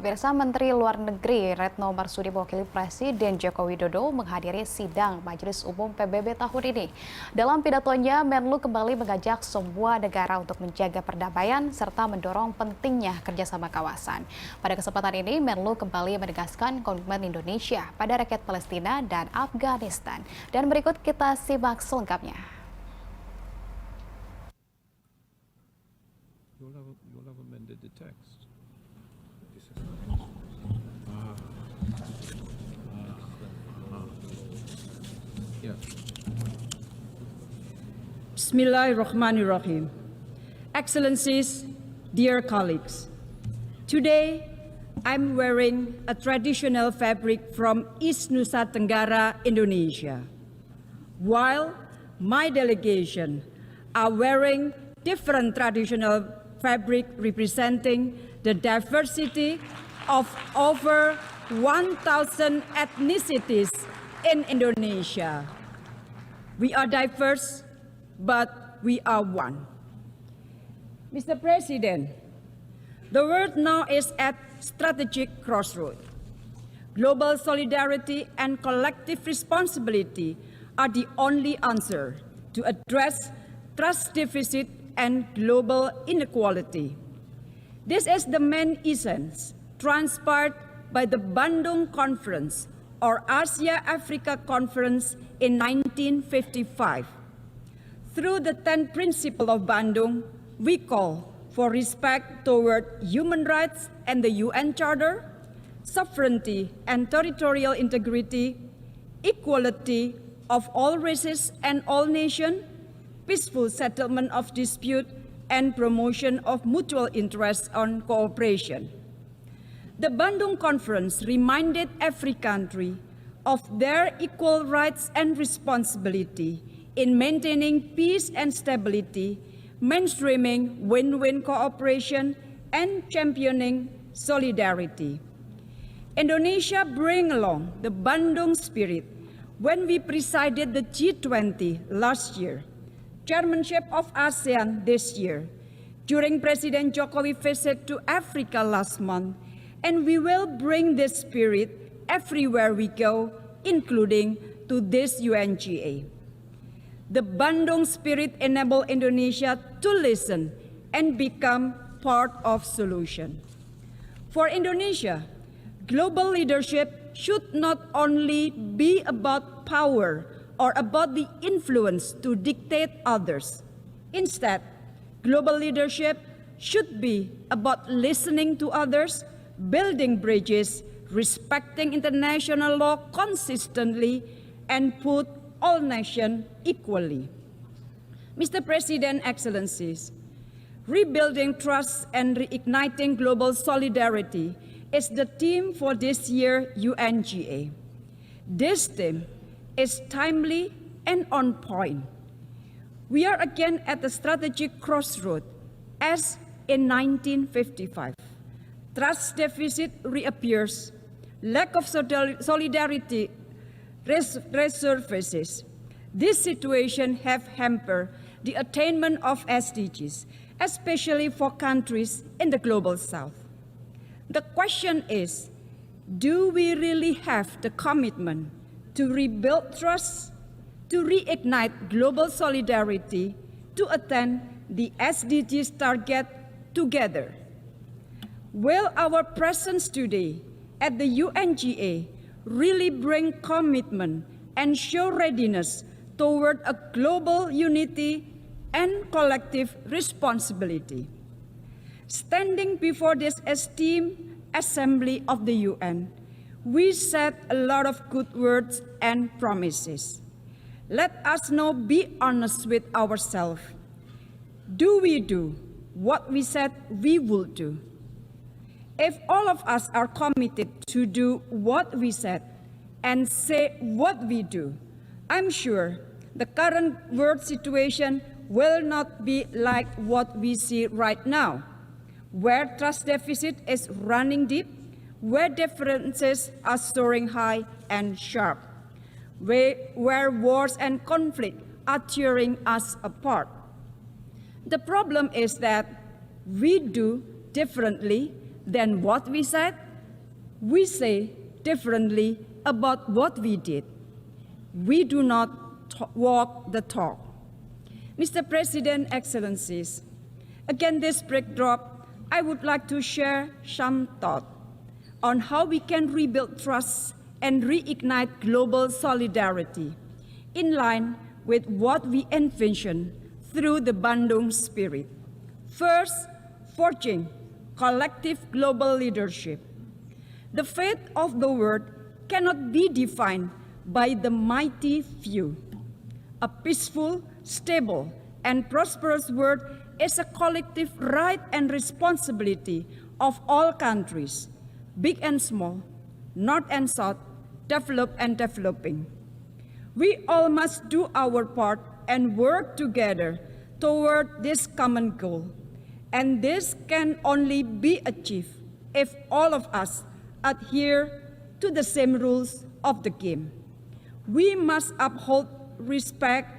Pemirsa, Menteri Luar Negeri Retno Marsudi mewakili Presiden Jokowi menghadiri sidang Majelis Umum PBB tahun ini. Dalam pidatonya, Menlu kembali mengajak semua negara untuk menjaga perdamaian serta mendorong pentingnya kerjasama kawasan. Pada kesempatan ini, Menlu kembali menegaskan komitmen Indonesia pada rakyat Palestina dan Afghanistan. Dan berikut kita simak selengkapnya. You'll have amended the text. Bismillahirrahmanirrahim. Excellencies, dear colleagues, today I'm wearing a traditional fabric from East Nusa Tenggara, Indonesia, while my delegation are wearing different traditional fabric representing the diversity of over 1,000 ethnicities in Indonesia. We are diverse, but we are one. Mr. President, the world now is at strategic crossroads. Global solidarity and collective responsibility are the only answer to address trust deficit and global inequality. This is the main essence transpired by the Bandung Conference or Asia-Africa Conference in 1955. Through the 10 principles of Bandung, we call for respect toward human rights and the UN Charter, sovereignty and territorial integrity, equality of all races and all nations, peaceful settlement of dispute, and promotion of mutual interest on cooperation. The Bandung Conference reminded every country of their equal rights and responsibility in maintaining peace and stability, mainstreaming win-win cooperation, and championing solidarity. Indonesia bring along the Bandung spirit when we presided the G20 last year, chairmanship of ASEAN this year, during Presiden Jokowi visit to Africa last month, and we will bring this spirit everywhere we go, including to this UNGA. The Bandung spirit enables Indonesia to listen and become part of solution. For Indonesia, global leadership should not only be about power or about the influence to dictate others. Instead, global leadership should be about listening to others, building bridges, respecting international law consistently, and put all nations equally. Mr. President, Excellencies, rebuilding trust and reigniting global solidarity is the theme for this year UNGA. This theme is timely and on point. We are again at the strategic crossroad as in 1955. Trust deficit reappears, lack of solidarity resurfaces. This situation have hampered the attainment of SDGs, especially for countries in the global south. The question is, do we really have the commitment to rebuild trust, to reignite global solidarity, to attain the SDGs target together? Will our presence today at the UNGA really bring commitment and show readiness toward a global unity and collective responsibility? Standing before this esteemed assembly of the UN, we said a lot of good words and promises. Let us now be honest with ourselves. Do we do what we said we would do? If all of us are committed to do what we said and say what we do, I'm sure the current world situation will not be like what we see right now, where trust deficit is running deep, where differences are soaring high and sharp, where wars and conflict are tearing us apart. The problem is that we do differently than what we said We say differently about what we did. We do not walk the talk. Mr. President, Excellencies, against this backdrop, I would like to share some thought on how we can rebuild trust and reignite global solidarity in line with what we envision through the Bandung spirit. First, forging collective global leadership. The fate of the world cannot be defined by the mighty few. A peaceful, stable, and prosperous world is a collective right and responsibility of all countries, big and small, north and south, developed and developing. We all must do our part and work together toward this common goal. And this can only be achieved if all of us adhere to the same rules of the game. We must uphold respect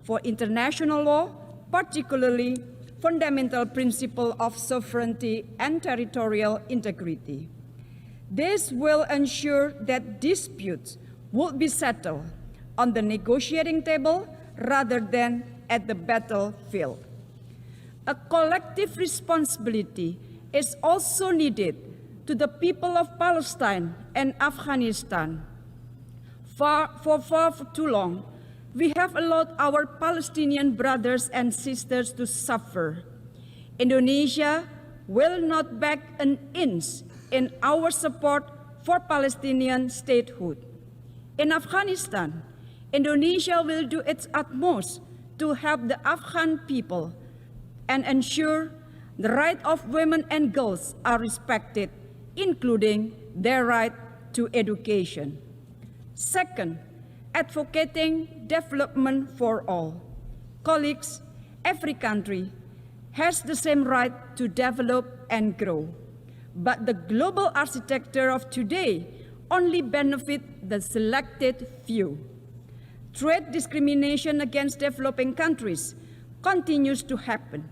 for international law, particularly fundamental principle of sovereignty and territorial integrity. This will ensure that disputes will be settled on the negotiating table rather than at the battlefield. A collective responsibility is also needed to the people of Palestine and Afghanistan. For far too long, we have allowed our Palestinian brothers and sisters to suffer. Indonesia will not back an inch in our support for Palestinian statehood. In Afghanistan, Indonesia will do its utmost to help the Afghan people and ensure the rights of women and girls are respected, including their right to education. Second, advocating development for all. Colleagues, every country has the same right to develop and grow. But the global architecture of today only benefits the selected few. Trade discrimination against developing countries continues to happen.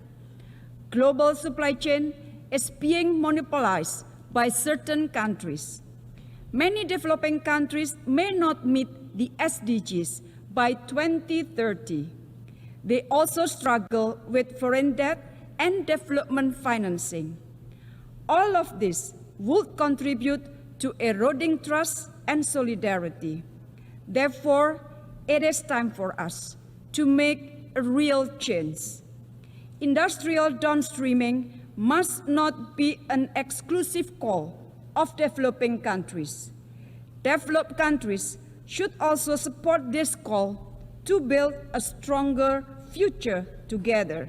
Global supply chain is being monopolized by certain countries. Many developing countries may not meet the SDGs by 2030. They also struggle with foreign debt and development financing. All of this would contribute to eroding trust and solidarity. Therefore, it is time for us to make a real change. Industrial downstreaming must not be an exclusive call of developing countries. Developed countries should also support this call to build a stronger future together.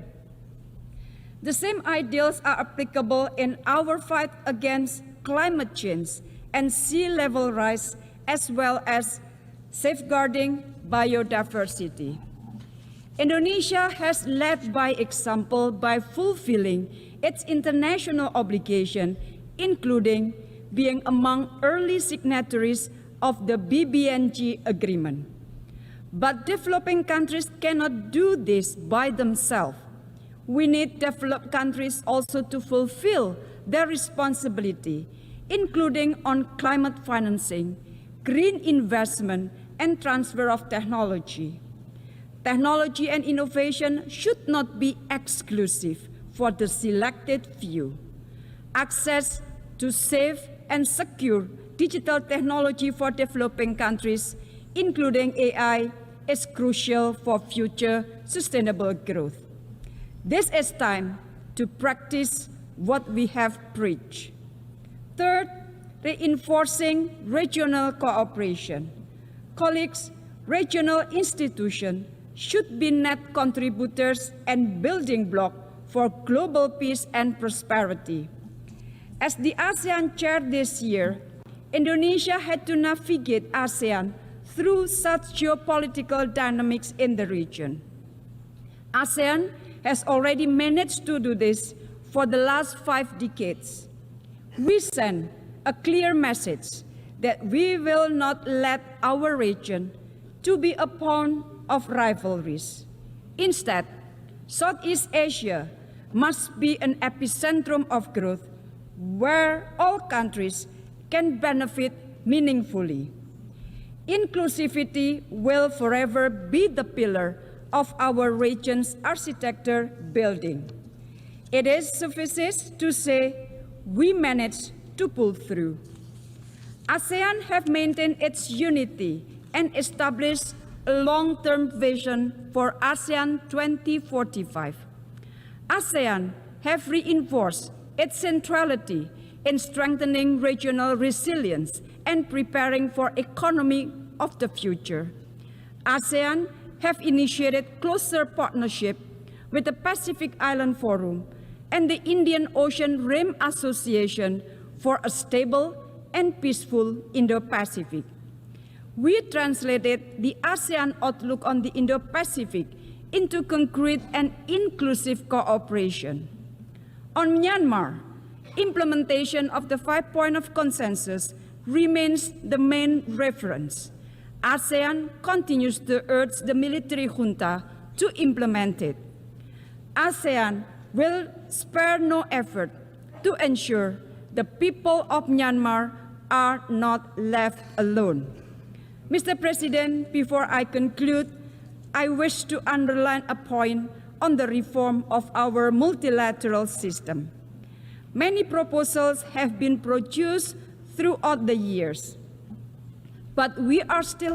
The same ideals are applicable in our fight against climate change and sea level rise, as well as safeguarding biodiversity. Indonesia has led by example by fulfilling its international obligation, including being among early signatories of the BBNG agreement. But developing countries cannot do this by themselves. We need developed countries also to fulfill their responsibility, including on climate financing, green investment, and transfer of technology. Technology and innovation should not be exclusive for the selected few. Access to safe and secure digital technology for developing countries, including AI, is crucial for future sustainable growth. This is time to practice what we have preached. Third, reinforcing regional cooperation. Colleagues, regional institutions should be net contributors and building blocks for global peace and prosperity. As the ASEAN chair this year, Indonesia had to navigate ASEAN through such geopolitical dynamics in the region. ASEAN has already managed to do this for the last 5 decades. We send a clear message that we will not let our region to be a pawn of rivalries. Instead, Southeast Asia must be an epicentrum of growth where all countries can benefit meaningfully. Inclusivity will forever be the pillar of our region's architecture building. It is sufficient to say we managed to pull through. ASEAN have maintained its unity and established a long-term vision for ASEAN 2045. ASEAN have reinforced its centrality in strengthening regional resilience and preparing for economy of the future. ASEAN have initiated closer partnership with the Pacific Island Forum and the Indian Ocean Rim Association for a stable and peaceful Indo-Pacific. We translated the ASEAN outlook on the Indo-Pacific into concrete and inclusive cooperation. On Myanmar, implementation of the 5 points of consensus remains the main reference. ASEAN continues to urge the military junta to implement it. ASEAN will spare no effort to ensure the people of Myanmar are not left alone. Mr. President, before I conclude, I wish to underline a point on the reform of our multilateral system. Many proposals have been produced throughout the years, but we are still